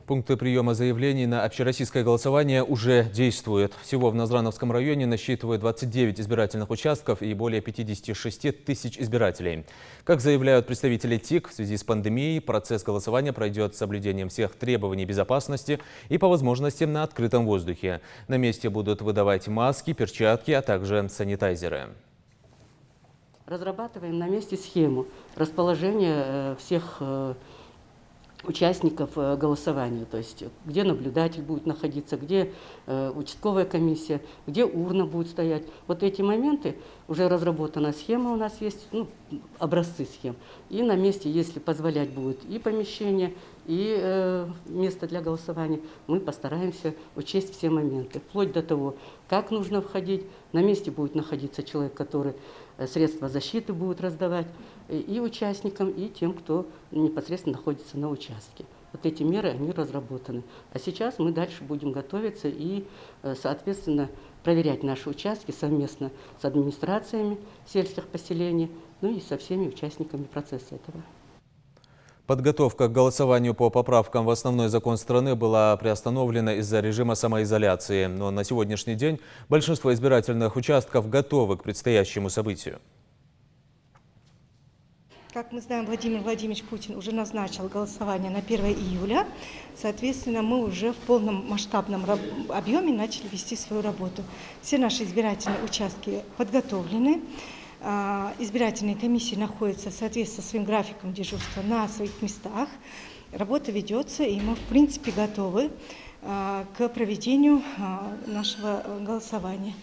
Пункты приема заявлений на общероссийское голосование уже действуют. Всего в Назрановском районе насчитывают 29 избирательных участков и более 56 тысяч избирателей. Как заявляют представители ТИК, в связи с пандемией процесс голосования пройдет с соблюдением всех требований безопасности и по возможности на открытом воздухе. На месте будут выдавать маски, перчатки, а также санитайзеры. Разрабатываем на месте схему расположения всех участников голосования, то есть где наблюдатель будет находиться, где участковая комиссия, где урна будет стоять. Вот эти моменты, уже разработана схема у нас есть, образцы схем. И на месте, если позволять будет и помещение, и место для голосования, мы постараемся учесть все моменты, вплоть до того, как нужно входить. На месте будет находиться человек, который средства защиты будет раздавать и участникам, и тем, кто непосредственно находится на участке. Вот эти меры, они разработаны. А сейчас мы дальше будем готовиться и, соответственно, проверять наши участки совместно с администрациями сельских поселений, и со всеми участниками процесса этого. Подготовка к голосованию по поправкам в основной закон страны была приостановлена из-за режима самоизоляции. Но на сегодняшний день большинство избирательных участков готовы к предстоящему событию. Как мы знаем, Владимир Владимирович Путин уже назначил голосование на 1 июля. Соответственно, мы уже в полном масштабном объеме начали вести свою работу. Все наши избирательные участки подготовлены. Избирательные комиссии находятся в соответствии со своим графиком дежурства на своих местах. Работа ведется, и мы, в принципе, готовы к проведению нашего голосования.